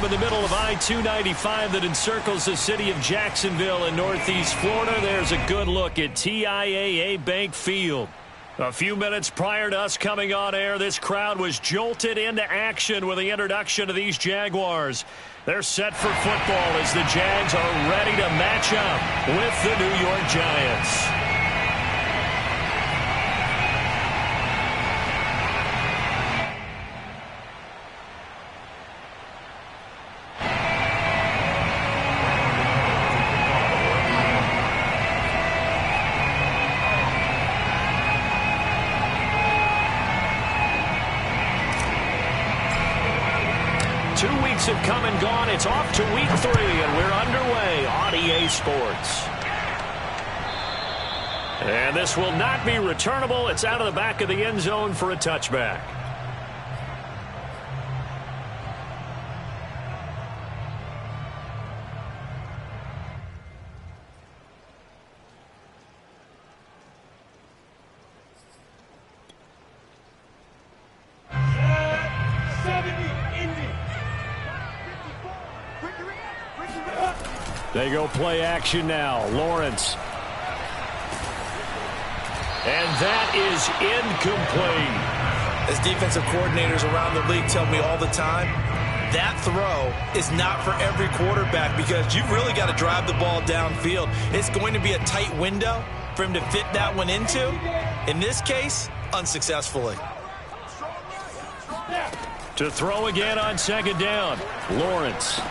in the middle of I-295 that encircles the city of Jacksonville in northeast Florida. There's a good look at TIAA Bank Field. A few minutes prior to us coming on air, this crowd was jolted into action with the introduction of these Jaguars. They're set for football as the Jags are ready to match up with the New York Giants. Have come and gone. It's off to week 3, and we're underway on EA Sports. And this will not be returnable. It's out of the back of the end zone for a touchback. They go play action now. Lawrence. And that is incomplete. As defensive coordinators around the league tell me all the time, that throw is not for every quarterback because you've really got to drive the ball downfield. It's going to be a tight window for him to fit that one into. In this case, unsuccessfully. To throw again on second down. Lawrence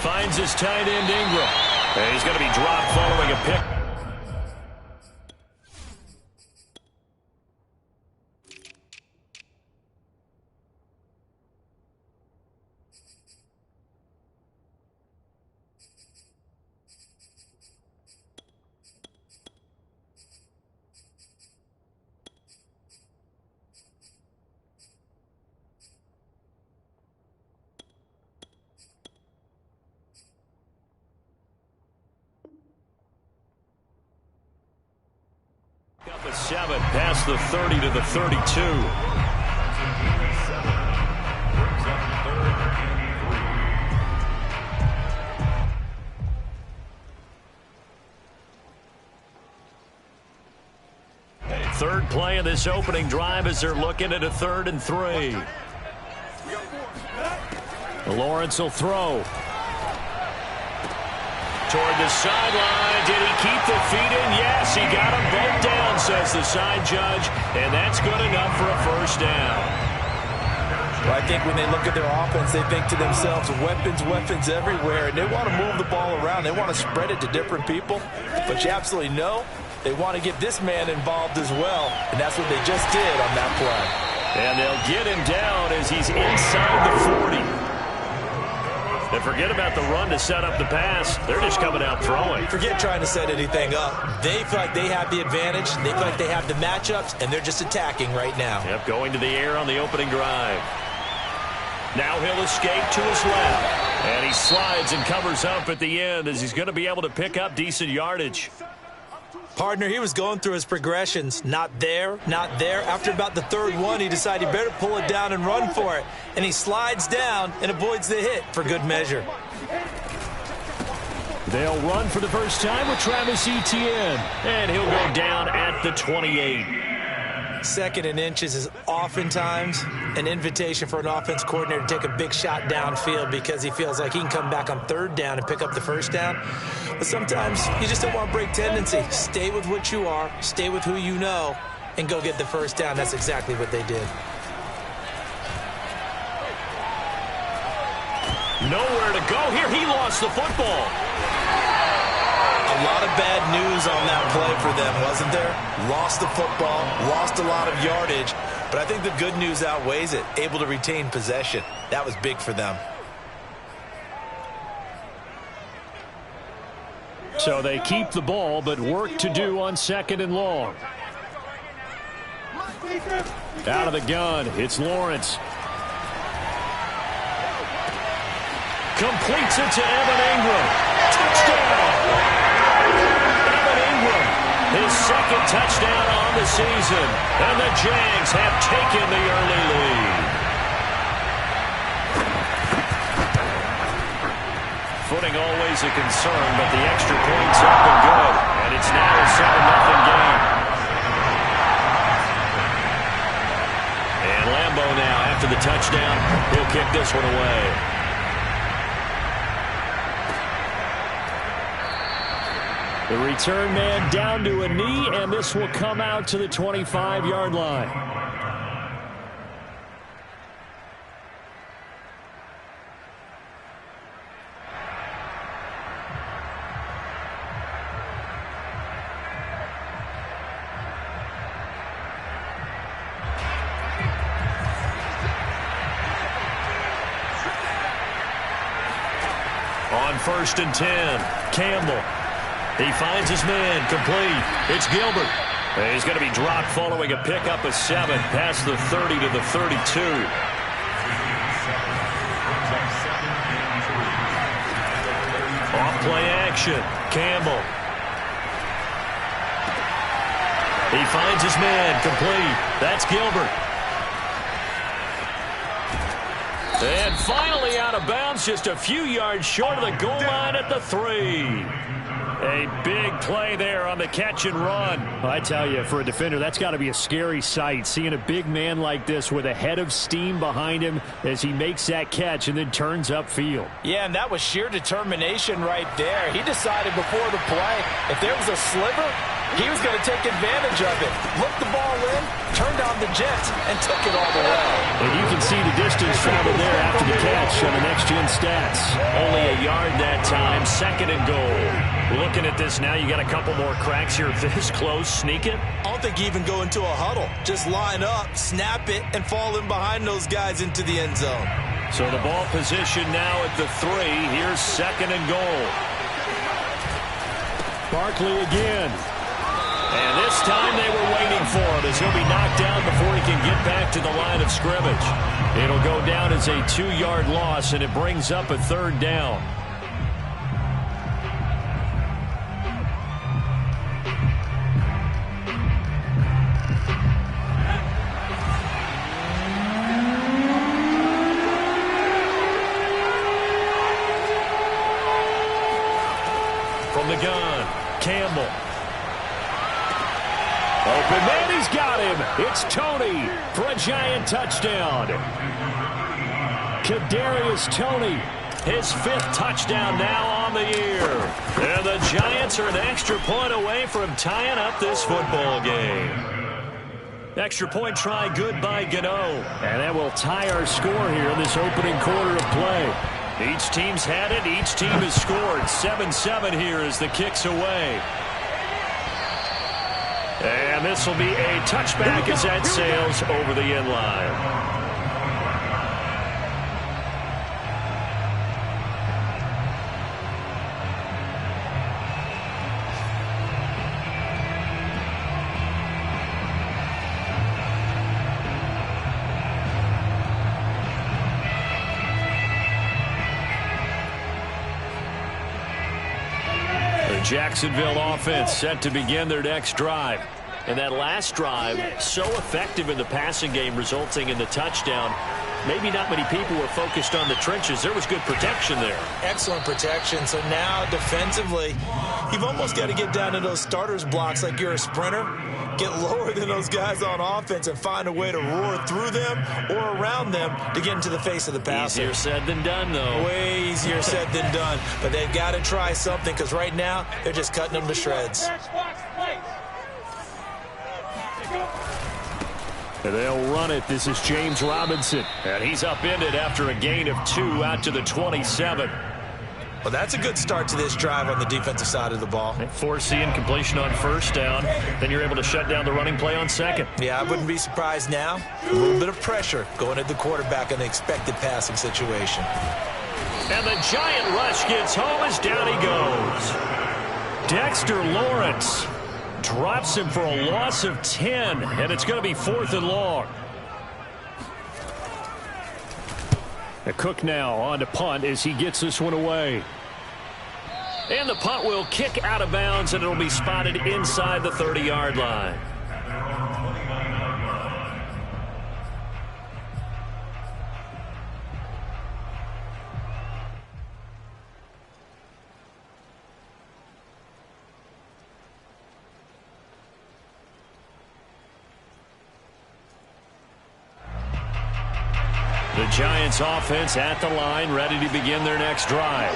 finds his tight end Ingram. And he's going to be dropped following a pick. Up a 7 past the 30 to the 32. Third play of this opening drive as they're looking at a 3rd and 3. Lawrence will throw. Toward the sideline. Did he keep the feet in? Yes, he got them both down, says the side judge. And that's good enough for a first down. Well, I think when they look at their offense, they think to themselves, weapons everywhere. And they want to move the ball around. They want to spread it to different people. But you absolutely know they want to get this man involved as well. And that's what they just did on that play. And they'll get him down as he's inside the 40. And forget about the run to set up the pass. They're just coming out throwing. Forget trying to set anything up. They feel like they have the advantage. They feel like they have the matchups, and they're just attacking right now. Yep, going to the air on the opening drive. Now he'll escape to his left. And he slides and covers up at the end as he's going to be able to pick up decent yardage. Partner, he was going through his progressions. Not there, not there. After about the 3rd one, he decided he better pull it down and run for it. And he slides down and avoids the hit for good measure. They'll run for the first time with Travis Etienne. And he'll go down at the 28. 2nd and inches is oftentimes an invitation for an offense coordinator to take a big shot downfield because he feels like he can come back on 3rd down and pick up the first down. But sometimes you just don't want to break tendency. Stay with what you are, stay with who you know, and go get the first down. That's exactly what they did. Nowhere to go here. He lost the football. A lot of bad news on that play for them, wasn't there? Lost the football, lost a lot of yardage, but I think the good news outweighs it. Able to retain possession. That was big for them. So they keep the ball, but work to do on 2nd and long. Out of the gun, it's Lawrence. Completes it to Evan Ingram. Touchdown! His 2nd touchdown on the season. And the Jags have taken the early lead. footing always a concern, but the extra point's up and good. And it's now a 7-0 game. And Lambeau now, after the touchdown, he'll kick this one away. The return man down to a knee, and this will come out to the 25-yard line. On 1st and 10, Campbell. He finds his man, complete. It's Gilbert. He's going to be dropped following a pickup of 7 past the 30 to the 32. Off play action, Campbell. He finds his man, complete. That's Gilbert. And finally out of bounds, just a few yards short of the goal line at the 3. A big play there on the catch and run. I tell you, for a defender, that's got to be a scary sight, seeing a big man like this with a head of steam behind him as he makes that catch and then turns upfield. Yeah, and that was sheer determination right there. He decided before the play, if there was a sliver, he was going to take advantage of it. Looked the ball in, turned on the jets, and took it all the way. And you can see the distance traveled there after the catch on the next-gen stats. Only a yard that time, 2nd and goal. Looking at this now, you got a couple more cracks here this close. Sneak it? I don't think you even go into a huddle. Just line up, snap it, and fall in behind those guys into the end zone. So the ball position now at the 3. Here's 2nd and goal. Barkley again. And this time they were waiting for him as he'll be knocked down before he can get back to the line of scrimmage. It'll go down as a 2-yard loss, and it brings up a 3rd down. From the gun, Campbell. Open man, he's got him. It's Tony for a Giant touchdown. Kadarius Toney, his 5th touchdown now on the year. And the Giants are an extra point away from tying up this football game. Extra point try good by Gano. And that will tie our score here in this opening quarter of play. Each team's had it. Each team has scored. 7-7 here as the kick's away. And this will be a touchback as that sails over the end line. Jacksonville offense set to begin their next drive. And that last drive, so effective in the passing game, resulting in the touchdown. Maybe not many people were focused on the trenches. There was good protection there. Excellent protection. So now, defensively, you've almost got to get down to those starters blocks like you're a sprinter. Get lower than those guys on offense and find a way to roar through them or around them to get into the face of the passer. Easier said than done, though. Way easier said than done. But they've got to try something because right now they're just cutting them to shreds. And they'll run it. This is James Robinson. And he's upended after a gain of 2 out to the 27. Well, that's a good start to this drive on the defensive side of the ball. Force the incompletion on 1st down. Then you're able to shut down the running play on 2nd. Yeah, I wouldn't be surprised now. A little bit of pressure going at the quarterback in the expected passing situation. And the Giant rush gets home as down he goes. Dexter Lawrence drops him for a loss of 10, and it's going to be 4th and long. A Cook now on to punt as he gets this one away. And the punt will kick out of bounds, and it'll be spotted inside the 30-yard line. The Giants offense at the line, ready to begin their next drive.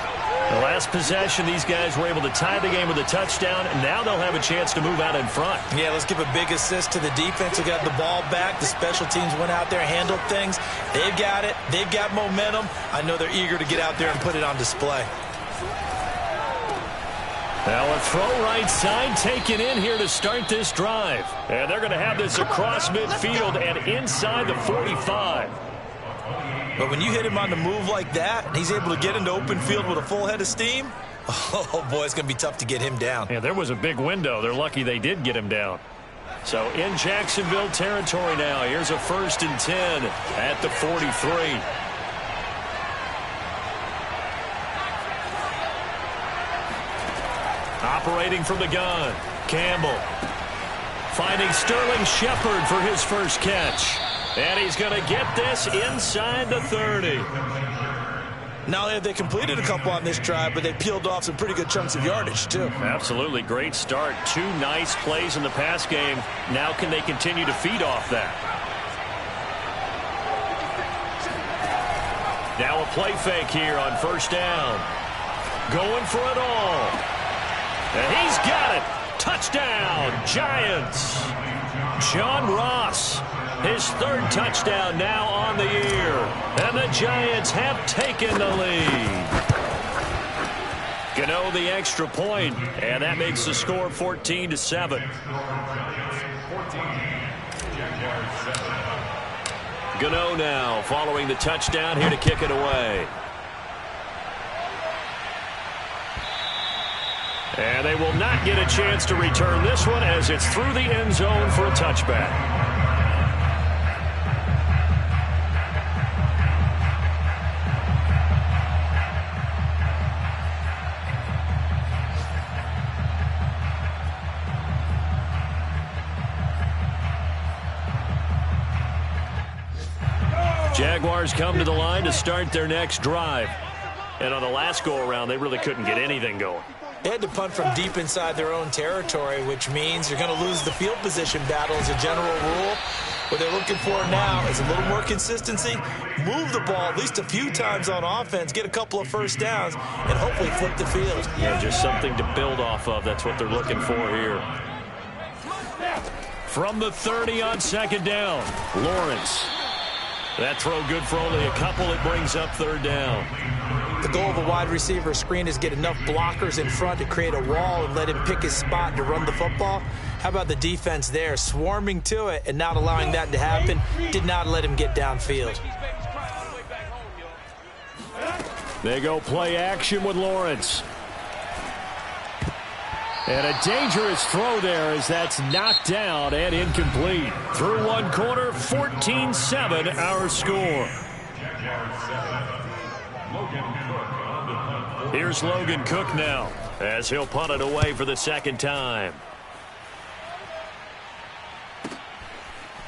The last possession, these guys were able to tie the game with a touchdown, and now they'll have a chance to move out in front. Yeah, let's give a big assist to the defense who got the ball back. The special teams went out there, handled things. They've got it. They've got momentum. I know they're eager to get out there and put it on display. Now a throw right side taken in here to start this drive. And they're going to have this across midfield and inside the 45. But when you hit him on the move like that, and he's able to get into open field with a full head of steam, oh, boy, it's going to be tough to get him down. Yeah, there was a big window. They're lucky they did get him down. So in Jacksonville territory now, here's a 1st and 10 at the 43. Operating from the gun, Campbell. Finding Sterling Shepard for his first catch. And he's going to get this inside the 30. Not only have they completed a couple on this drive, but they peeled off some pretty good chunks of yardage, too. Absolutely. Great start. 2 nice plays in the pass game. Now can they continue to feed off that? Now a play fake here on 1st down. Going for it all. And he's got it. Touchdown, Giants. John Ross, his 3rd touchdown now on the year. And the Giants have taken the lead. Gano the extra point, and that makes the score 14-7. Gano now following the touchdown here to kick it away. And they will not get a chance to return this one as it's through the end zone for a touchback. Jaguars come to the line to start their next drive. And on the last go-around, they really couldn't get anything going. They had to punt from deep inside their own territory, which means you're going to lose the field position battle as a general rule. What they're looking for now is a little more consistency, move the ball at least a few times on offense, get a couple of 1st downs, and hopefully flip the field. Yeah, just something to build off of. That's what they're looking for here. From the 30 on 2nd down, Lawrence. That throw good for only a couple. It brings up 3rd down. The goal of a wide receiver screen is get enough blockers in front to create a wall and let him pick his spot to run the football. How about the defense there, swarming to it and not allowing that to happen? Did not let him get downfield. They go play action with Lawrence. And a dangerous throw there as that's knocked down and incomplete. Through one quarter, 14-7 our score. Here's Logan Cook now as he'll punt it away for the 2nd time.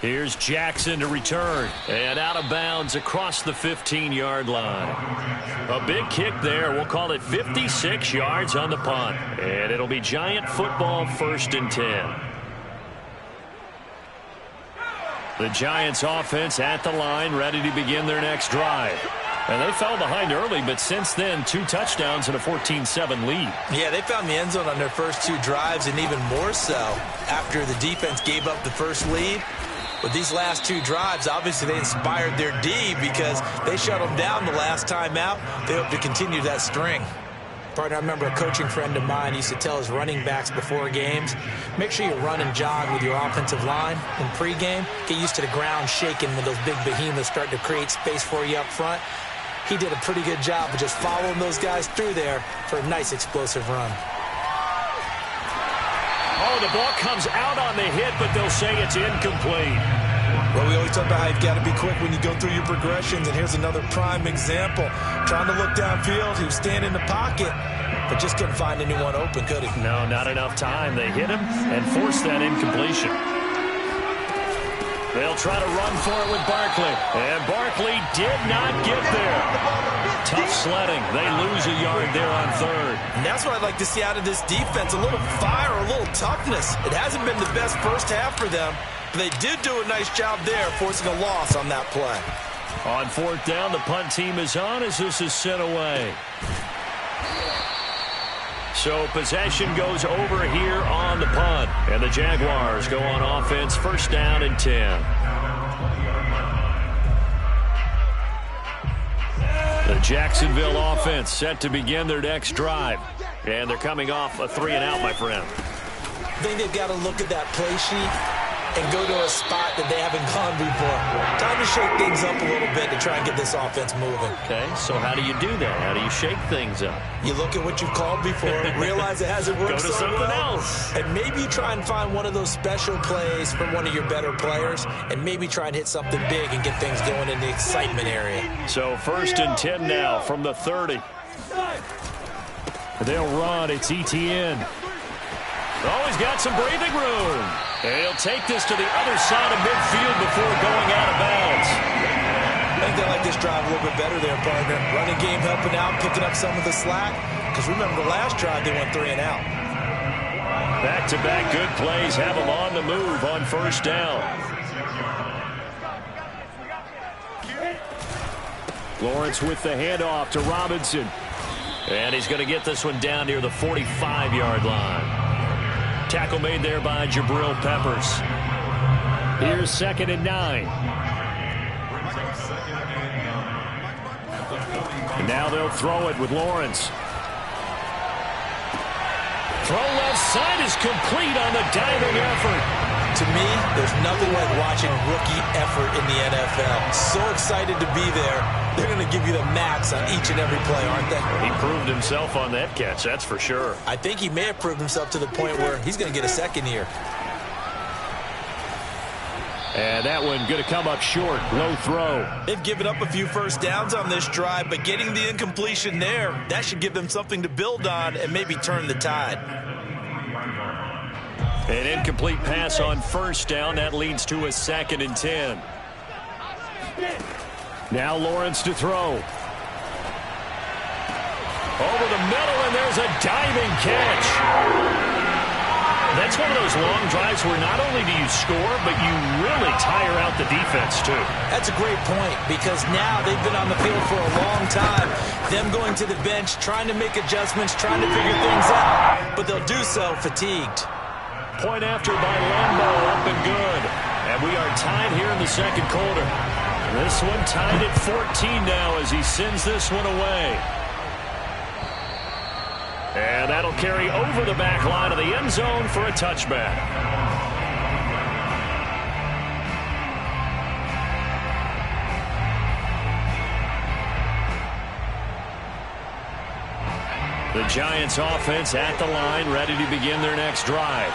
Here's Jackson to return. And out of bounds across the 15-yard line. A big kick there. We'll call it 56 yards on the punt. And it'll be Giant football 1st and 10. The Giants offense at the line, ready to begin their next drive. And they fell behind early, but since then, 2 touchdowns and a 14-7 lead. Yeah, they found the end zone on their first 2 drives, and even more so after the defense gave up the first lead. With these last 2 drives, obviously they inspired their D because they shut them down the last time out. They hope to continue that string. Partner, I remember a coaching friend of mine used to tell his running backs before games, make sure you run and jog with your offensive line in pregame. Get used to the ground shaking when those big behemoths start to create space for you up front. He did a pretty good job of just following those guys through there for a nice explosive run. Oh, the ball comes out on the hit, but they'll say it's incomplete. Well, we always talk about how you've got to be quick when you go through your progressions, and here's another prime example. Trying to look downfield, he was standing in the pocket, but just couldn't find anyone open, could he? No, not enough time. They hit him and forced that incompletion. They'll try to run for it with Barkley. And Barkley did not get there. Tough sledding. They lose a yard there on 3rd. And that's what I'd like to see out of this defense. A little fire, a little toughness. It hasn't been the best first half for them, but they did do a nice job there forcing a loss on that play. On fourth down, the punt team is on as this is sent away. So possession goes over here on the punt. And the Jaguars go on offense, first down and 10. The Jacksonville offense set to begin their next drive. And they're coming off a 3-and-out, my friend. I think they've got to look at that play sheet and go to a spot that they haven't gone before. Time to shake things up a little bit to try and get this offense moving. Okay, so how do you do that? How do you shake things up? You look at what you've called before, realize it hasn't worked Go to something else. And maybe you try and find one of those special plays from one of your better players, and maybe try and hit something big and get things going in the excitement area. So first and 10 now from the 30. They'll run. It's Etienne. Oh, he's got some breathing room. And he'll take this to the other side of midfield before going out of bounds. I think they like this drive a little bit better there, partner. Running game helping out, picking up some of the slack. Because remember, the last drive they went 3-and-out. Back-to-back good plays have them on the move on first down. Lawrence with the handoff to Robinson. And he's going to get this one down near the 45-yard line. Tackle made there by Jabril Peppers. Here's 2nd and 9. And now they'll throw it with Lawrence. Throw left side is complete on the diving effort. To me, there's nothing like watching rookie effort in the NFL. So excited to be there. They're going to give you the max on each and every play, aren't they? He proved himself on that catch, that's for sure. I think he may have proved himself to the point where he's going to get a second here. And that one going to come up short. Low throw. They've given up a few first downs on this drive, but getting the incompletion there, that should give them something to build on and maybe turn the tide. An incomplete pass on first down. That leads to a 2nd and 10. Now Lawrence to throw. Over the middle, and there's a diving catch. That's one of those long drives where not only do you score, but you really tire out the defense, too. That's a great point, because now they've been on the field for a long time. Them going to the bench, trying to make adjustments, trying to figure things out, but they'll do so fatigued. Point after by Lambo, up and good. And we are tied here in the second quarter. This one tied at 14 now as he sends this one away. And that'll carry over the back line of the end zone for a touchback. The Giants offense at the line, ready to begin their next drive.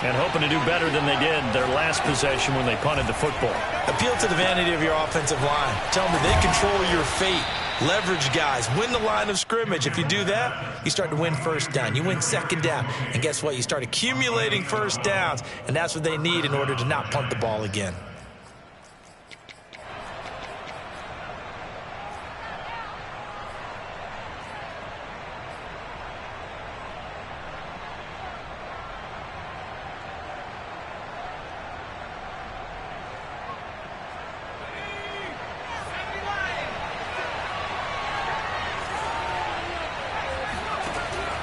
And hoping to do better than they did their last possession when they punted the football. Appeal to the vanity of your offensive line. Tell them that they control your fate. Leverage guys. Win the line of scrimmage. If you do that, you start to win first down. You win second down. And guess what? You start accumulating first downs. And that's what they need in order to not punt the ball again.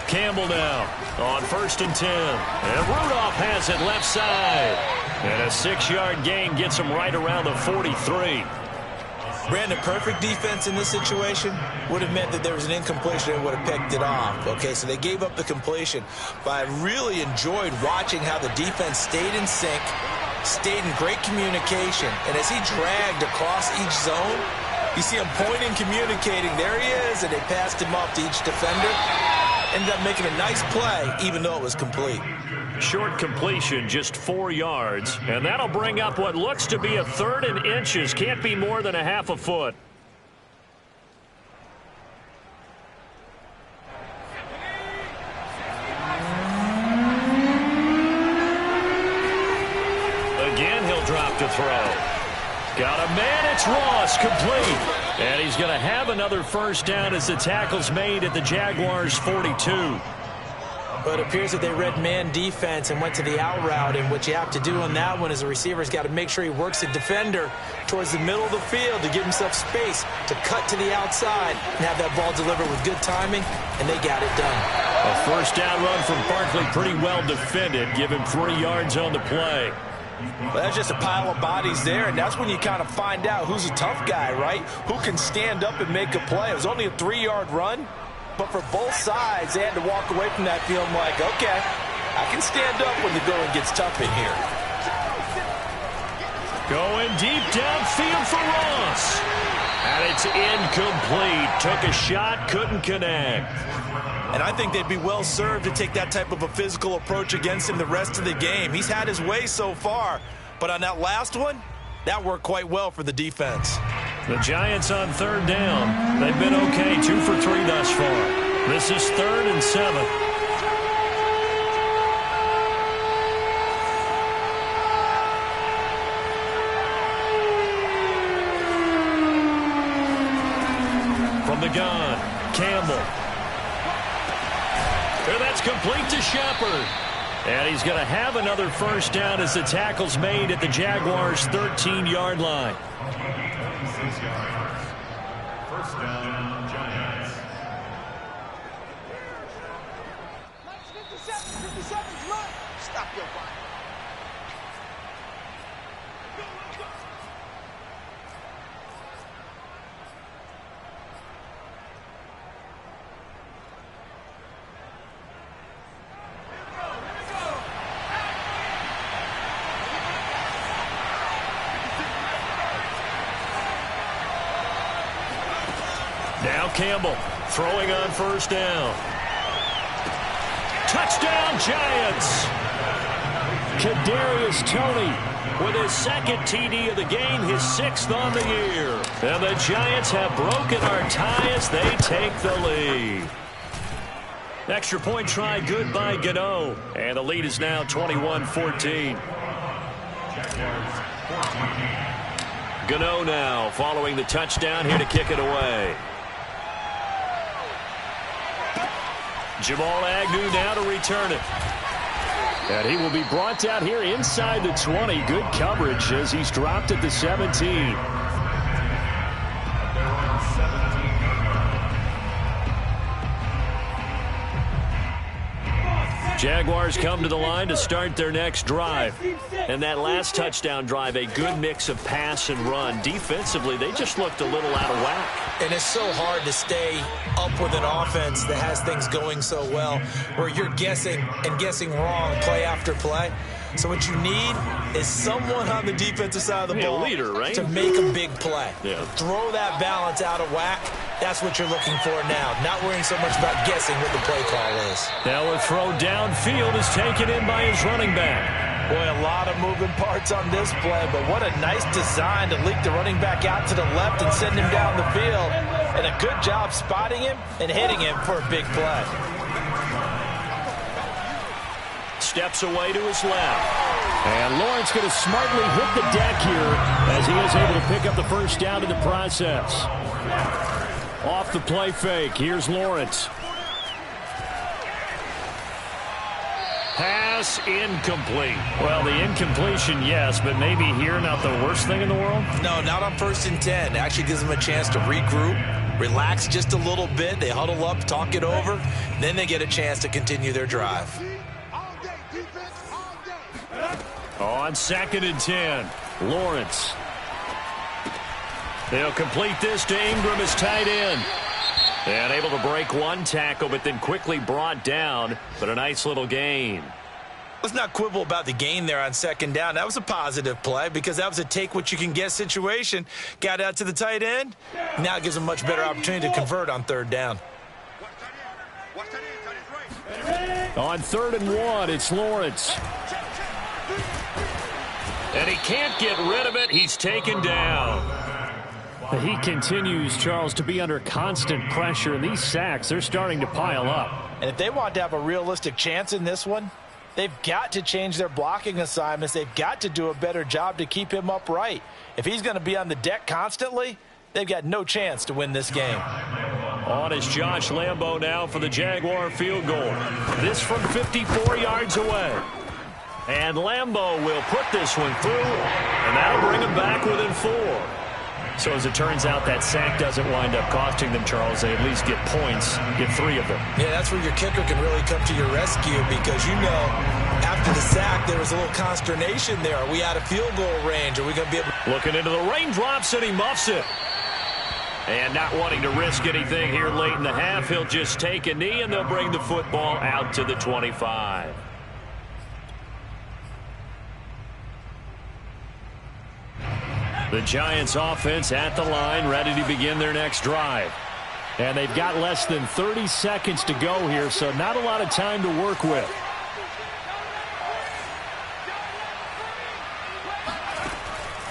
Campbell now on 1st and 10. And Rudolph has it left side. And a 6-yard gain gets him right around the 43. Brandon, perfect defense in this situation would have meant that there was an incompletion and would have picked it off. Okay, so they gave up the completion. But I really enjoyed watching how the defense stayed in sync, stayed in great communication. And as he dragged across each zone, you see him pointing, communicating. There he is, and they passed him off to each defender. Ended up making a nice play, even though it was complete. Short completion, just 4 yards. And that'll bring up what looks to be a 3rd and inches. Can't be more than a half a foot. Again, he'll drop to throw. Got a man, it's Ross, complete. And he's going to have another first down as the tackle's made at the Jaguars' 42. Well, it appears that they read man defense and went to the out route, and what you have to do on that one is the receiver's got to make sure he works the defender towards the middle of the field to give himself space to cut to the outside and have that ball delivered with good timing, and they got it done. A first down run from Barkley, pretty well defended. Give him 3 yards on the play. Well, that's just a pile of bodies there, and that's when you kind of find out who's a tough guy, right? Who can stand up and make a play. It was only a 3-yard run, but for both sides, they had to walk away from that feeling like, okay, I can stand up when the going gets tough in here. Going deep downfield for Ross. And it's incomplete. Took a shot, couldn't connect. And I think they'd be well served to take that type of a physical approach against him the rest of the game. He's had his way so far, but on that last one, that worked quite well for the defense. The Giants on 3rd down. They've been okay, 2 for 3 thus far. This is 3rd and 7. From the gun, Campbell. And that's complete to Shepard. And he's going to have another first down as the tackle's made at the Jaguars' 13-yard line. First down, Giants. 57, run. Stop your body. Now Campbell throwing on first down. Touchdown Giants! Kadarius Toney with his 2nd TD of the game, his 6th on the year. And the Giants have broken our tie as they take the lead. Extra point try good by Gano. And the lead is now 21-14. Gano now following the touchdown here to kick it away. Jamal Agnew now to return it. And he will be brought down here inside the 20. Good coverage as he's dropped at the 17. Jaguars come to the line to start their next drive. And that last touchdown drive, a good mix of pass and run. Defensively, they just looked a little out of whack. And it's so hard to stay up with an offense that has things going so well, where you're guessing and guessing wrong play after play. So what you need is someone on the defensive side of the ball leader, right? to make a big play. Yeah. Throw that balance out of whack. That's what you're looking for now. Not worrying so much about guessing what the play call is. Now a throw downfield is taken in by his running back. Boy, a lot of moving parts on this play, but what a nice design to leak the running back out to the left and send him down the field. And a good job spotting him and hitting him for a big play. Steps away to his left. And Lawrence going to smartly hit the deck here as he is able to pick up the first down in the process. Off the play fake, here's Lawrence. Pass incomplete. Well, the incompletion, yes, but maybe here not the worst thing in the world? No, not on 1st and 10. It actually gives them a chance to regroup, relax just a little bit. They huddle up, talk it over. Then they get a chance to continue their drive. On 2nd and 10, Lawrence. They'll complete this to Ingram as tight end. And able to break one tackle, but then quickly brought down. But a nice little gain. Let's not quibble about the gain there on 2nd down. That was a positive play because that was a take-what-you-can-get situation. Got out to the tight end. Now it gives them a much better opportunity to convert on 3rd down. On 3rd and 1, it's Lawrence. And he can't get rid of it. He's taken down. He continues, Charles, to be under constant pressure. And these sacks, they're starting to pile up. And if they want to have a realistic chance in this one, they've got to change their blocking assignments. They've got to do a better job to keep him upright. If he's going to be on the deck constantly, they've got no chance to win this game. On is Josh Lambo now for the Jaguar field goal. This from 54 yards away. And Lambo will put this one through, and that'll bring him back within 4. So as it turns out, that sack doesn't wind up costing them, Charles. They at least get points, get 3 of them. Yeah, that's where your kicker can really come to your rescue because, you know, after the sack, there was a little consternation there. Are we out of field goal range? Are we going to be able to... Looking into the raindrops, and he muffs it. And not wanting to risk anything here late in the half, he'll just take a knee, and they'll bring the football out to the 25. The Giants offense at the line, ready to begin their next drive. And they've got less than 30 seconds to go here, so not a lot of time to work with.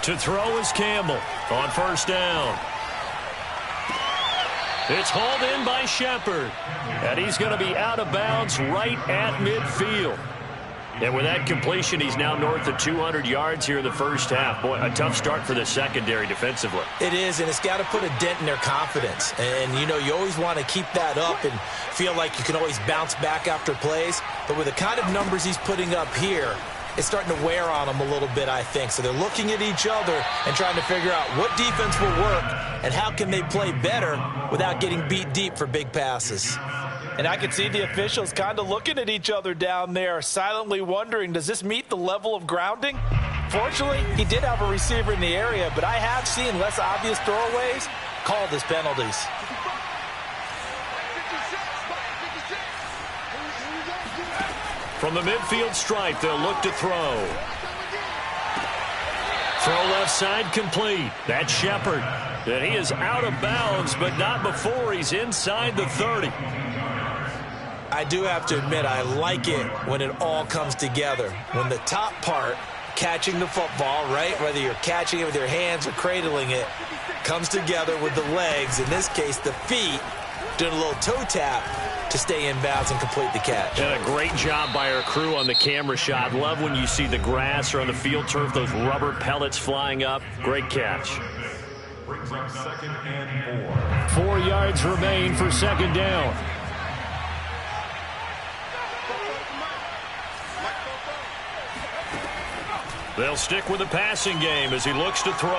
To throw is Campbell on first down. It's hauled in by Shepard. And he's going to be out of bounds right at midfield. And with that completion, he's now north of 200 yards here in the first half. Boy, a tough start for the secondary defensively. It is, and it's got to put a dent in their confidence. And, you know, you always want to keep that up and feel like you can always bounce back after plays. But with the kind of numbers he's putting up here, it's starting to wear on them a little bit, I think. So they're looking at each other and trying to figure out what defense will work and how can they play better without getting beat deep for big passes. And I can see the officials kind of looking at each other down there, silently wondering, does this meet the level of grounding? Fortunately, he did have a receiver in the area, but I have seen less obvious throwaways called as penalties. From the midfield stripe, they'll look to throw. Throw left side complete. That's Shepard. And he is out of bounds, but not before he's inside the 30. I do have to admit, I like it when it all comes together. When the top part, catching the football, right, whether you're catching it with your hands or cradling it, comes together with the legs, in this case the feet, doing a little toe tap to stay in bounds and complete the catch. And a great job by our crew on the camera shot. Love when you see the grass or on the field turf, those rubber pellets flying up. Great catch. Brings up 2nd and 4. 4 yards remain for second down. They'll stick with the passing game as he looks to throw.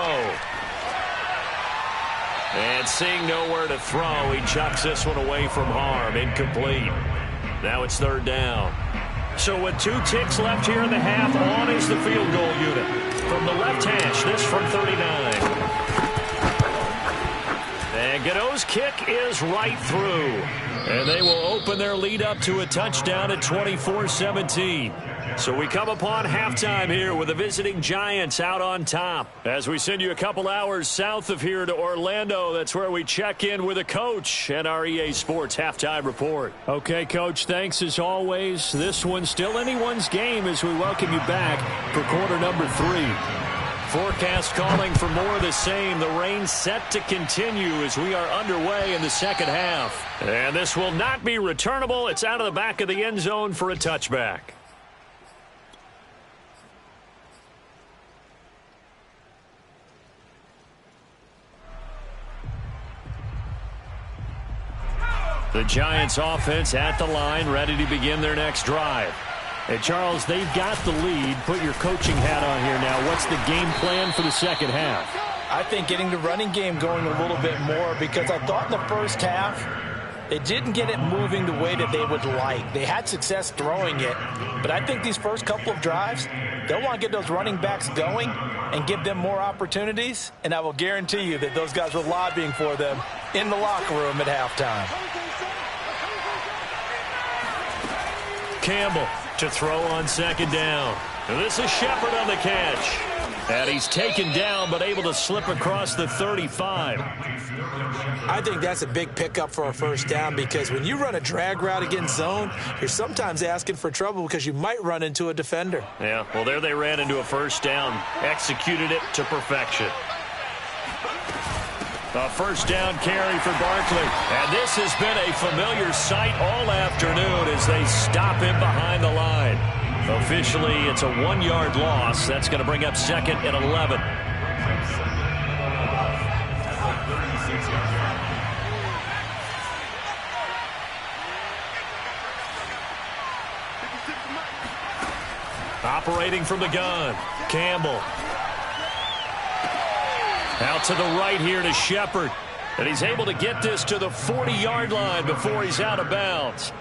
And seeing nowhere to throw, he chucks this one away from harm. Incomplete. Now it's third down. So with 2 ticks left here in the half, on is the field goal unit. From the left hash, this from 39. And Godot's kick is right through. And they will open their lead up to a touchdown at 24-17. So we come upon halftime here with the visiting Giants out on top. As we send you a couple hours south of here to Orlando, that's where we check in with a coach and our EA Sports halftime report. Okay, Coach, thanks as always. This one's still anyone's game as we welcome you back for quarter number 3. Forecast calling for more of the same. The rain set to continue as we are underway in the second half. And this will not be returnable. It's out of the back of the end zone for a touchback. The Giants offense at the line, ready to begin their next drive. Hey, Charles, they've got the lead. Put your coaching hat on here now. What's the game plan for the second half? I think getting the running game going a little bit more because I thought in the first half they didn't get it moving the way that they would like. They had success throwing it, but I think these first couple of drives, they'll want to get those running backs going and give them more opportunities, and I will guarantee you that those guys were lobbying for them in the locker room at halftime. Campbell to throw on second down. And this is Shepard on the catch. And he's taken down but able to slip across the 35. I think that's a big pickup for a first down because when you run a drag route against zone, you're sometimes asking for trouble because you might run into a defender. Yeah, well, there they ran into a first down. Executed it to perfection. A first down carry for Barkley. And this has been a familiar sight all afternoon as they stop him behind the line. Officially, it's a 1-yard loss. That's going to bring up 2nd and 11. Operating from the gun, Campbell. Out to the right here to Shepard. And he's able to get this to the 40-yard line before he's out of bounds.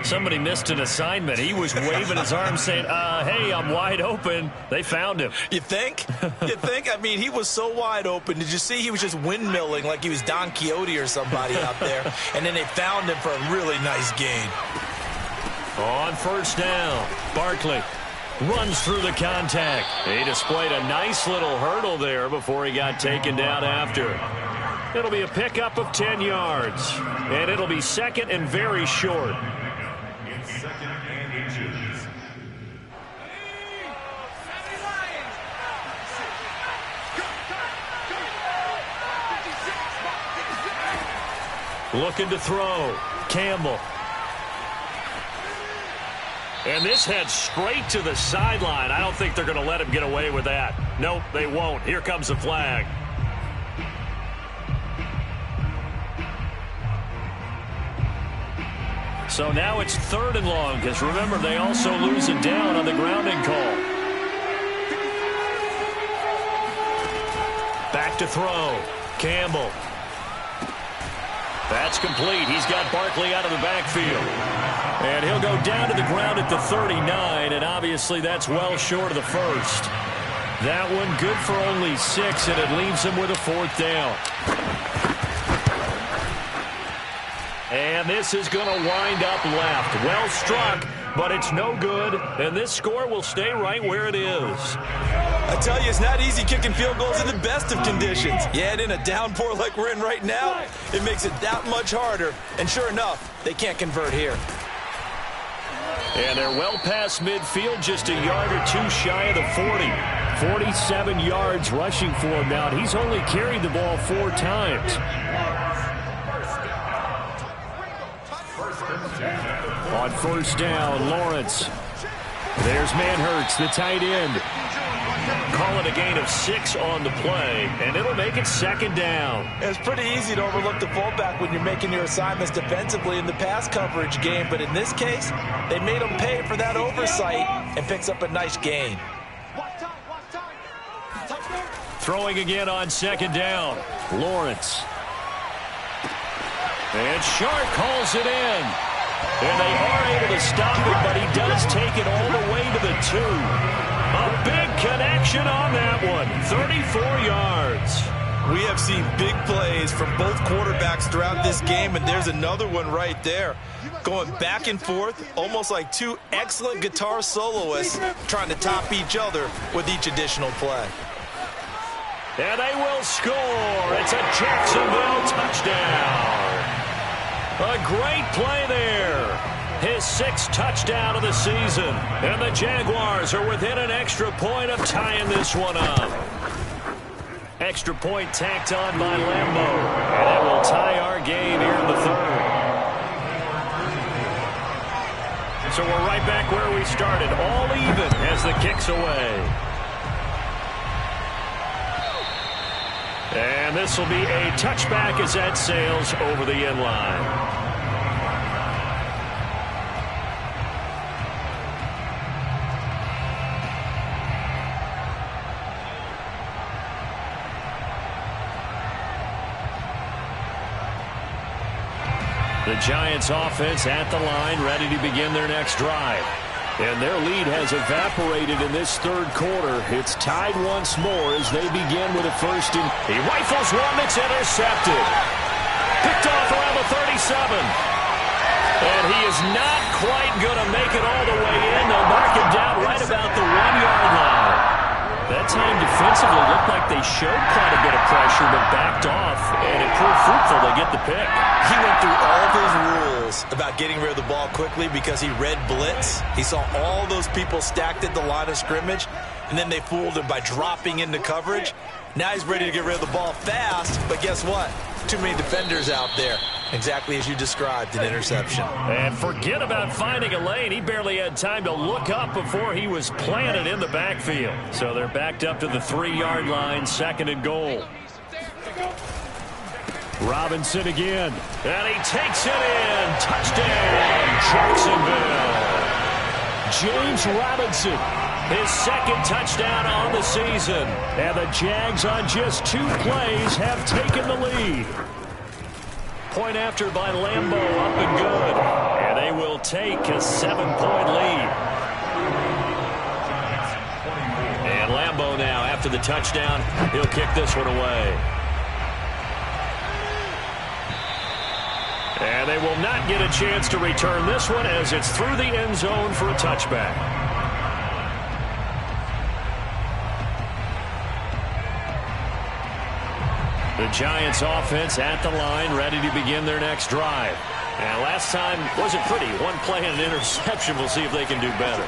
Somebody missed an assignment. He was waving his arms saying, hey, I'm wide open. They found him. You think? You think? I mean, he was so wide open. Did you see he was just windmilling like he was Don Quixote or somebody out there? And then they found him for a really nice gain. On first down, Barkley runs through the contact. He displayed a nice little hurdle there before he got taken down after. It'll be a pickup of 10 yards. And it'll be second and very short. Second and inches. Looking to throw. Campbell. And this heads straight to the sideline. I don't think they're going to let him get away with that. Nope, they won't. Here comes the flag. So now it's 3rd and long, because remember, they also lose it down on the grounding call. Back to throw. Campbell. That's complete. He's got Barkley out of the backfield. And he'll go down to the ground at the 39, and obviously that's well short of the first. That one good for only 6, and it leaves him with a 4th down. And this is going to wind up left. Well struck, but it's no good, and this score will stay right where it is. I tell you, it's not easy kicking field goals in the best of conditions. Yeah, and in a downpour like we're in right now, it makes it that much harder. And sure enough, they can't convert here. And they're well past midfield, just a yard or two shy of the 40. 47 yards rushing for him now, and he's only carried the ball 4 times. On first down, Lawrence. There's Manhurts, the tight end. Call it a gain of 6 on the play, and it'll make it 2nd down. It's pretty easy to overlook the fullback when you're making your assignments defensively in the pass coverage game, but in this case, they made him pay for that oversight and picks up a nice gain. Throwing again on 2nd down, Lawrence. And Sharp calls it in. And they are able to stop it, but he does take it all the way to the 2. A big connection on that one. 34 yards. We have seen big plays from both quarterbacks throughout this game, and there's another one right there. Going back and forth, almost like 2 excellent guitar soloists trying to top each other with each additional play. And they will score. It's a Jacksonville touchdown. A great play there. His 6th touchdown of the season. And the Jaguars are within an extra point of tying this one up. Extra point tacked on by Lambeau. And it will tie our game here in the 3rd. So we're right back where we started. All even as the kick's away. And this will be a touchback as that sails over the end line. The Giants offense at the line, ready to begin their next drive. And their lead has evaporated in this 3rd quarter. It's tied once more as they begin with a 1st and... He rifles one that's intercepted. Picked off around the 37. And he is not quite going to make it all the way in. They'll mark him down right about the 1-yard line. That time defensively looked like they showed quite a bit of pressure but backed off, and it proved fruitful. They get the pick. He went through all of his rules about getting rid of the ball quickly because he read blitz. He saw all those people stacked at the line of scrimmage, and then they fooled him by dropping into coverage. Now he's ready to get rid of the ball fast, but guess what? Too many defenders out there. Exactly as you described, an interception. And forget about finding a lane. He barely had time to look up before he was planted in the backfield. So they're backed up to the 3-yard line, 2nd and goal. Robinson again. And he takes it in. Touchdown, Jacksonville. James Robinson, his second touchdown on the season. And the Jags on just 2 plays have taken the lead. Point after by Lambeau, up and good. And they will take a 7-point lead. And Lambeau now, after the touchdown, he'll kick this one away. And they will not get a chance to return this one as it's through the end zone for a touchback. The Giants offense at the line, ready to begin their next drive. And last time wasn't pretty. One play and an interception. We'll see if they can do better.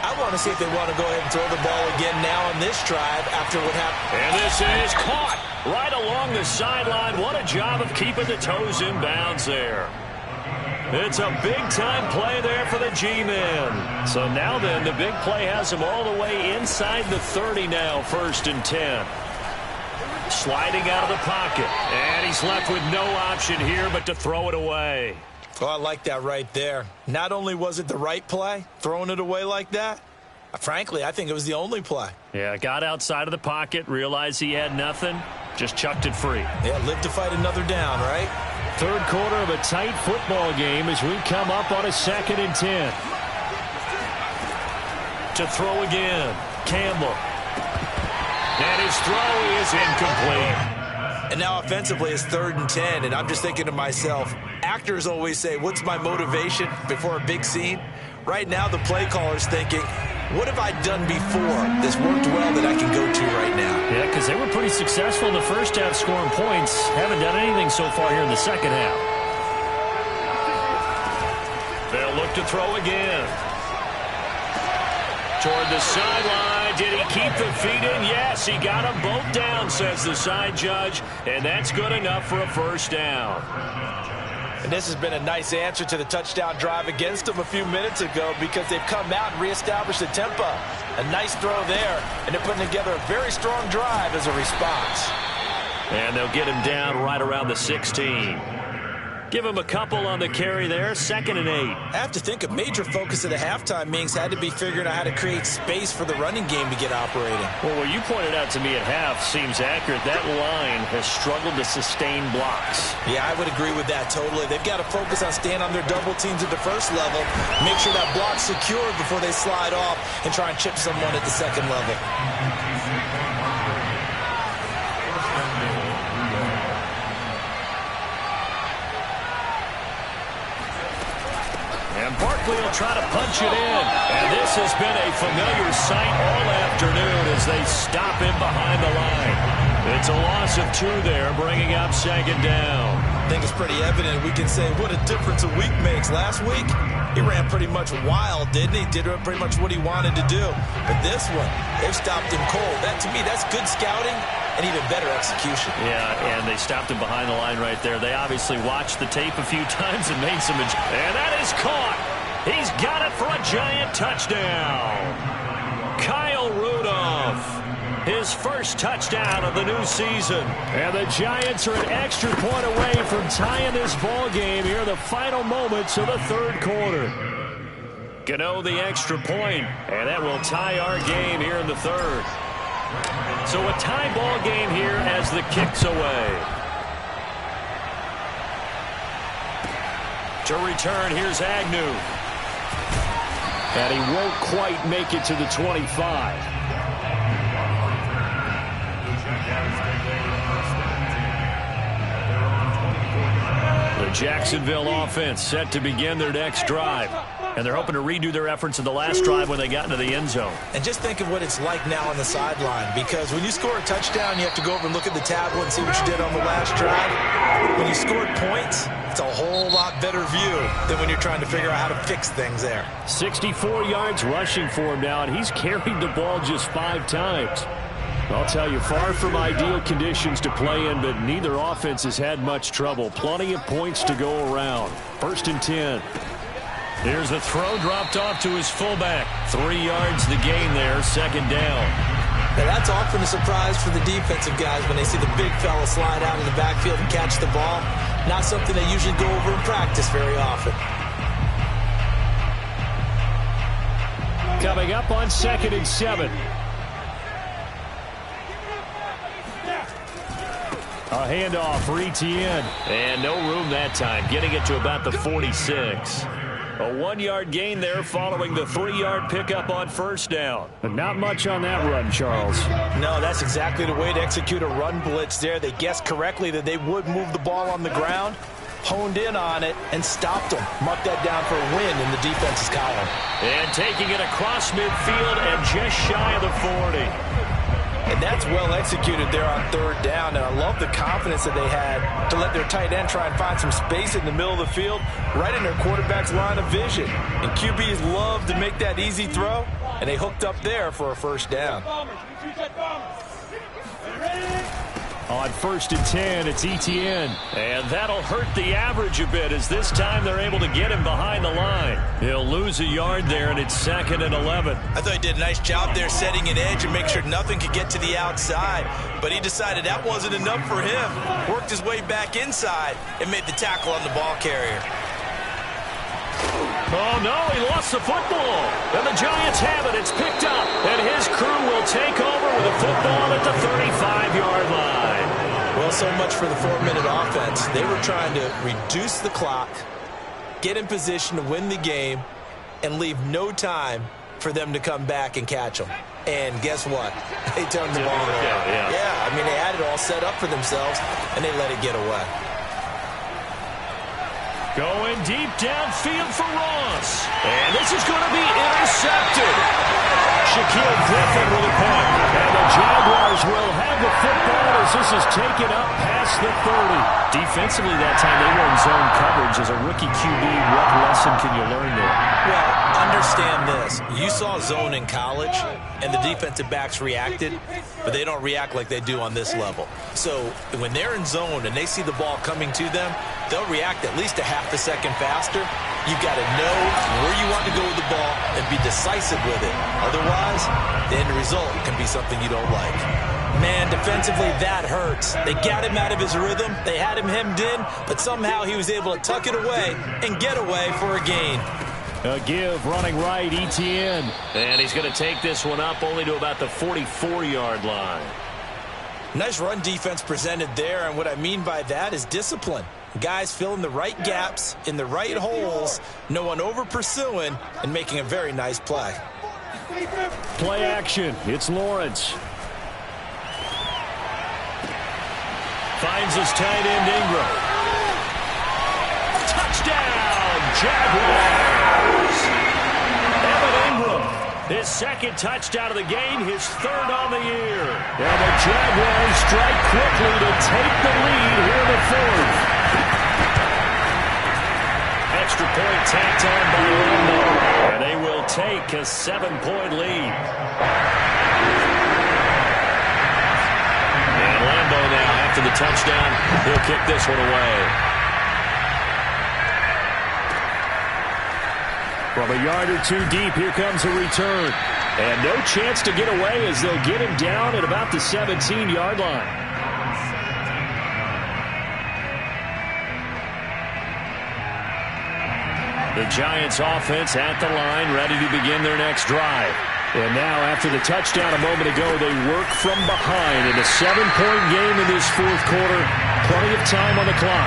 I want to see if they want to go ahead and throw the ball again now on this drive after what happened. And this is caught right along the sideline. What a job of keeping the toes in bounds there. It's a big-time play there for the G-men. So now then, the big play has him all the way inside the 30 now, 1st and 10. Sliding out of the pocket. And he's left with no option here but to throw it away. Oh, I like that right there. Not only was it the right play, throwing it away like that, frankly, I think it was the only play. Yeah, got outside of the pocket, realized he had nothing, just chucked it free. Yeah, live to fight another down, right? Third quarter of a tight football game as we come up on a 2nd and 10. To throw again, Campbell. And his throw is incomplete. And now offensively it's 3rd and 10, and I'm just thinking to myself, actors always say, what's my motivation before a big scene? Right now the play caller's thinking, what have I done before that's worked well that I can go to right now? Yeah, because they were pretty successful in the first half scoring points. Haven't done anything so far here in the second half. They'll look to throw again. Toward the sideline. Did he keep the feet in? Yes, he got them both down, says the side judge. And that's good enough for a 1st down. And this has been a nice answer to the touchdown drive against them a few minutes ago because they've come out and reestablished the tempo. A nice throw there, and they're putting together a very strong drive as a response. And they'll get him down right around the 16. Give him a couple on the carry there, 2nd and 8. I have to think a major focus of the halftime meetings had to be figuring out how to create space for the running game to get operating. Well, what you pointed out to me at half seems accurate. That line has struggled to sustain blocks. Yeah, I would agree with that totally. They've got to focus on staying on their double teams at the first level, make sure that block's secured before they slide off and try and chip someone at the second level. And Barkley will try to punch it in. And this has been a familiar sight all afternoon as they stop him behind the line. It's a loss of 2 there, bringing up 2nd down. I think it's pretty evident. We can say what a difference a week makes. Last week, he ran pretty much wild, didn't he? Did pretty much what he wanted to do. But this one, they've stopped him cold. That, to me, that's good scouting and even better execution. Yeah, and they stopped him behind the line right there. They obviously watched the tape a few times and made some... And that is caught. He's got it for a Giant touchdown. Kyle Rudolph, his first touchdown of the new season. And the Giants are an extra point away from tying this ball game here in the final moments of the 3rd quarter. Gano the extra point, and that will tie our game here in the 3rd. So a tie ball game here as the kick's away. To return, here's Agnew. And he won't quite make it to the 25. The Jacksonville offense set to begin their next drive. And they're hoping to redo their efforts in the last drive when they got into the end zone. And just think of what it's like now on the sideline, because when you score a touchdown, you have to go over and look at the tablet and see what you did on the last drive. When you scored points, it's a whole lot better view than when you're trying to figure out how to fix things there. 64 yards rushing for him now, and he's carried the ball just 5 times. I'll tell you, far from ideal conditions to play in, but neither offense has had much trouble. Plenty of points to go around. 1st and 10. Here's the throw dropped off to his fullback. 3 yards the gain there, 2nd down. Now that's often a surprise for the defensive guys when they see the big fella slide out of the backfield and catch the ball. Not something they usually go over in practice very often. coming up on 2nd and 7. A handoff for Etienne. And no room that time, getting it to about the 46. A 1-yard gain there following the 3-yard pickup on first down. But not much on that run, Charles. No, that's exactly the way to execute a run blitz there. They guessed correctly that they would move the ball on the ground, honed in on it, and stopped them. Marked that down for a win in the defense's column. And taking it across midfield and just shy of the 40. And that's well executed there on 3rd down. And I love the confidence that they had to let their tight end try and find some space in the middle of the field, right in their quarterback's line of vision. And QBs love to make that easy throw, and they hooked up there for a first down. On 1st and 10, it's Etienne. And that'll hurt the average a bit, as this time they're able to get him behind the line. He'll lose a yard there, and it's 2nd and 11. I thought he did a nice job there setting an edge and make sure nothing could get to the outside. But he decided that wasn't enough for him. Worked his way back inside and made the tackle on the ball carrier. Oh, no, he lost the football. And the Giants have it. It's picked up. And his crew will take over with a football at the 35-yard line. Well, so much for the 4-minute offense. They were trying to reduce the clock, get in position to win the game, and leave no time for them to come back and catch them. And guess what? They turned the ball over. Yeah, I mean, they had it all set up for themselves, and they let it get away. Going deep downfield for Ross. And this is going to be intercepted. Shaquille Griffin with a punt. And the Jaguars will have the football as this is taken up past the 30. Defensively that time they were in zone coverage. As a rookie QB, what lesson can you learn there? Well, understand this. You saw zone in college, and the defensive backs reacted, but they don't react like they do on this level. So when they're in zone and they see the ball coming to them, they'll react at least a half a second faster. You've got to know where you want to go with the ball and be decisive with it. Otherwise, the end result can be something you don't like. Man, defensively, that hurts. They got him out of his rhythm. They had him hemmed in, but somehow he was able to tuck it away and get away for a gain. A give running right, Etienne. And he's going to take this one up only to about the 44-yard line. Nice run defense presented there, and what I mean by that is discipline. Guys filling the right gaps in the right holes, no one over pursuing, and making a very nice play. Play action. It's Lawrence. Finds his tight end Ingram. Touchdown, Jaguars! Evan Ingram, his 2nd touchdown of the game, his 3rd on the year. And the Jaguars strike quickly to take the lead here in the 4th. Extra point tacked on by Lambo. And they will take a 7-point lead. And Lambo now, after the touchdown, he'll kick this one away. From a yard or two deep, here comes a return. And no chance to get away as they'll get him down at about the 17-yard line. The Giants offense at the line, ready to begin their next drive. And now, after the touchdown a moment ago, they work from behind in a 7-point game in this 4th quarter. Plenty of time on the clock.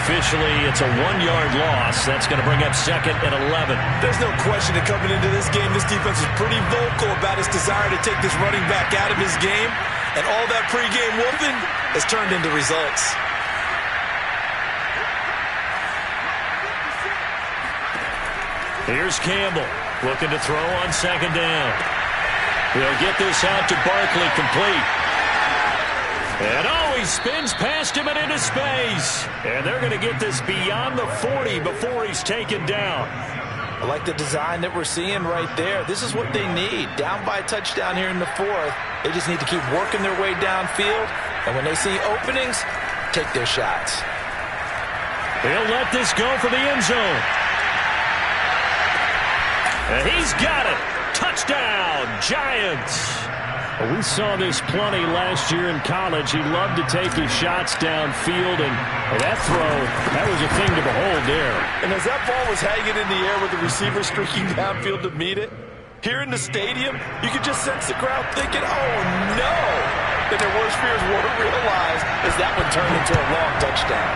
Officially, it's a 1-yard loss. That's going to bring up 2nd and 11. There's no question that coming into this game, this defense is pretty vocal about its desire to take this running back out of his game. And all that pregame whooping has turned into results. Here's Campbell, looking to throw on 2nd down. He'll get this out to Barkley, complete. And he spins past him and into space. And they're going to get this beyond the 40 before he's taken down. I like the design that we're seeing right there. This is what they need. Down by a touchdown here in the 4th. They just need to keep working their way downfield. And when they see openings, take their shots. He'll let this go for the end zone. And he's got it. Touchdown, Giants. We saw this plenty last year in college. He loved to take his shots downfield, and that throw, that was a thing to behold there. And as that ball was hanging in the air with the receiver streaking downfield to meet it, Here in the stadium, you could just sense the crowd thinking, oh, no. And their worst fears were realized as that one turned into a long touchdown.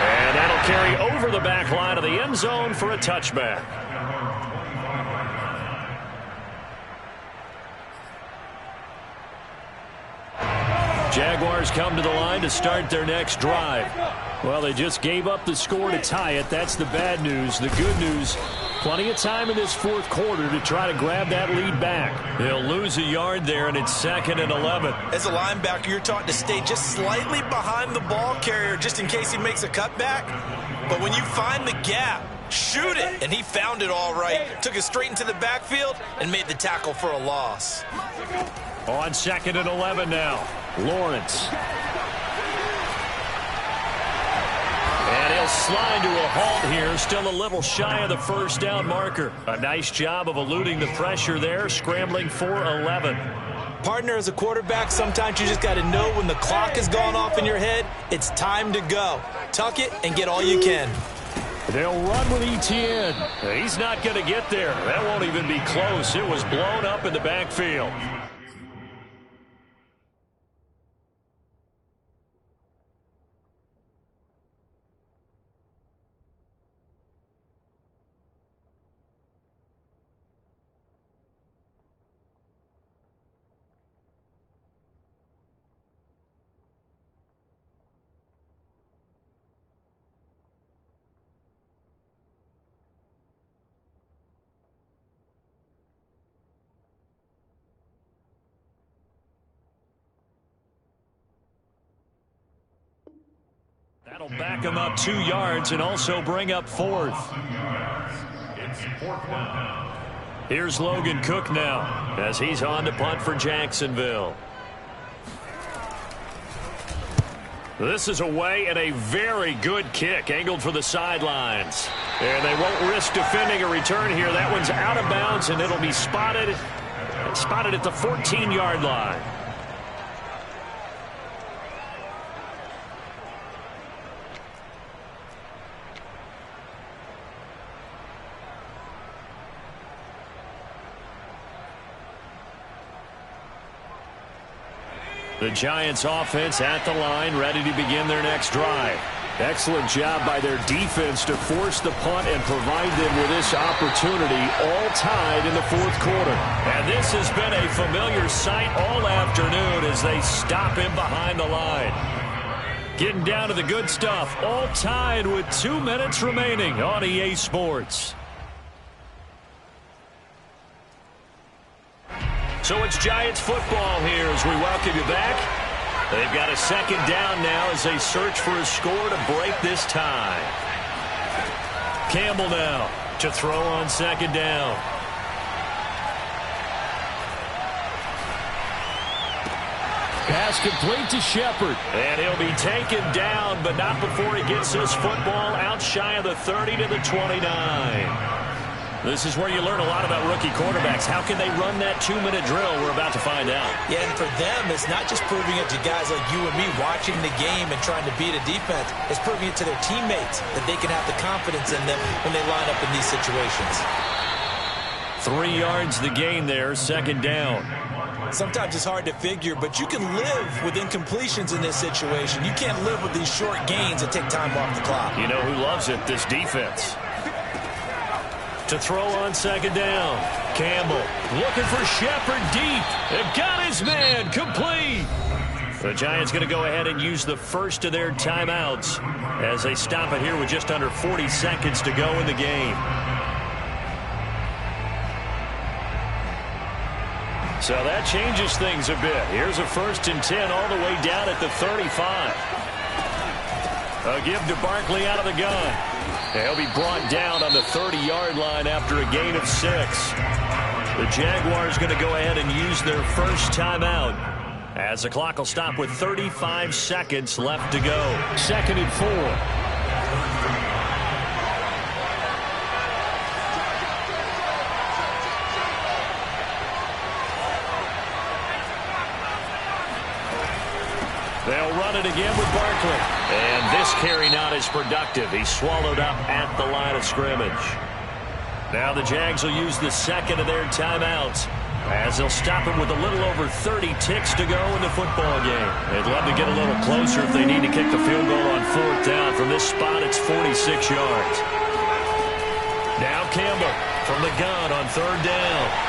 And that'll carry over the back line of the end zone for a touchback. Jaguars come to the line to start their next drive. Well, they just gave up the score to tie it. That's the bad news. The good news, plenty of time in this fourth quarter to try to grab that lead back. They'll lose a yard there, and it's 2nd and 11. As a linebacker, you're taught to stay just slightly behind the ball carrier just in case he makes a cutback. But when you find the gap, shoot it. And he found it all right. Took it straight into the backfield and made the tackle for a loss. On 2nd and 11 now, Lawrence. And he'll slide to a halt here, still a little shy of the first down marker. A nice job of eluding the pressure there, scrambling for 11. Partner, as a quarterback, sometimes you just got to know when the clock has gone off in your head, it's time to go. Tuck it and get all you can. They'll run with Etienne. He's not going to get there. That won't even be close. It was blown up in the backfield. That'll back him up 2 yards and also bring up 4th. It's 4th down. Here's Logan Cook now as he's on to punt for Jacksonville. This is away and a very good kick angled for the sidelines. And they won't risk defending a return here. That one's out of bounds, and it'll be spotted at the 14-yard line. The Giants offense at the line, ready to begin their next drive. Excellent job by their defense to force the punt and provide them with this opportunity, all tied in the fourth quarter. And this has been a familiar sight all afternoon as they stop him behind the line. Getting down to the good stuff, all tied with 2 minutes remaining on EA Sports. So it's Giants football here as we welcome you back. They've got a 2nd down now as they search for a score to break this tie. Campbell now to throw on 2nd down. Pass complete to Shepard. And he'll be taken down, but not before he gets this football out shy of the 30 to the 29. This is where you learn a lot about rookie quarterbacks. How can they run that 2-minute drill? We're about to find out. Yeah, and for them, it's not just proving it to guys like you and me watching the game and trying to beat a defense. It's proving it to their teammates that they can have the confidence in them when they line up in these situations. 3 yards the gain there, 2nd down. Sometimes it's hard to figure, but you can live with incompletions in this situation. You can't live with these short gains that take time off the clock. You know who loves it? This defense. To throw on 2nd down. Campbell looking for Shepard deep. It got his man complete. The Giants going to go ahead and use the first of their timeouts as they stop it here with just under 40 seconds to go in the game. So that changes things a bit. Here's a 1st and 10 all the way down at the 35. A give to Barkley out of the gun. He'll be brought down on the 30-yard line after a gain of 6. The Jaguars going to go ahead and use their first timeout as the clock will stop with 35 seconds left to go. 2nd and 4. They'll run it again with Barkley. And this carry not as productive. He's swallowed up at the line of scrimmage. Now the Jags will use the second of their timeouts, as they'll stop him with a little over 30 ticks to go in the football game. They'd love to get a little closer if they need to kick the field goal on 4th down. From this spot, it's 46 yards. Now Campbell from the gun on 3rd down.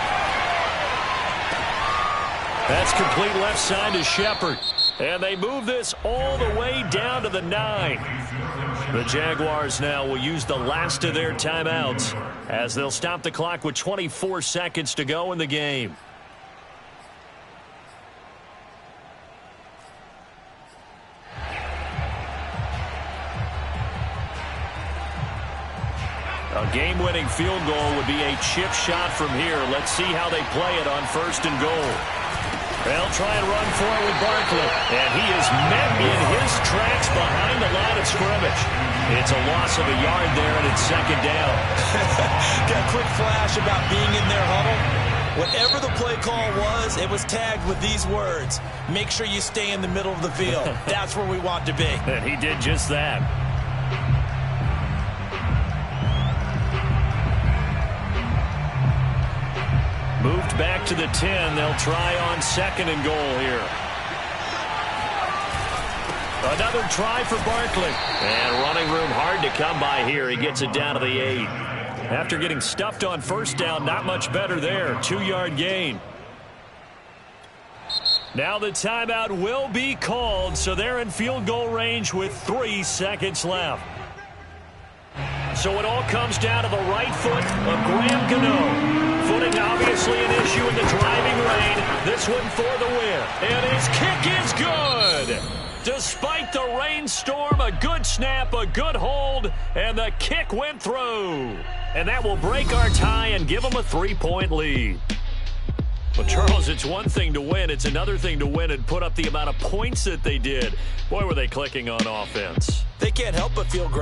That's complete left side to Shepard. And they move this all the way down to the 9. The Jaguars now will use the last of their timeouts, as they'll stop the clock with 24 seconds to go in the game. A game-winning field goal would be a chip shot from here. Let's see how they play it on 1st and goal. They'll try and run for it with Barkley. And he is met in his tracks behind the line of scrimmage. It's a loss of a yard there, and it's 2nd down. Got a quick flash about being in their huddle. Whatever the play call was, it was tagged with these words: make sure you stay in the middle of the field. That's where we want to be. And he did just that. Moved back to the 10. They'll try on 2nd and goal here. Another try for Barkley. And running room hard to come by here. He gets it down to the 8. After getting stuffed on 1st down, not much better there. 2-yard gain. Now the timeout will be called, so they're in field goal range with 3 seconds left. So it all comes down to the right foot of Graham Gano. Footing obviously an issue in the driving rain. This one for the win. And his kick is good. Despite the rainstorm, a good snap, a good hold, and the kick went through. And that will break our tie and give them a 3-point lead. Well, Charles, it's one thing to win. It's another thing to win and put up the amount of points that they did. Boy, were they clicking on offense. They can't help but feel great.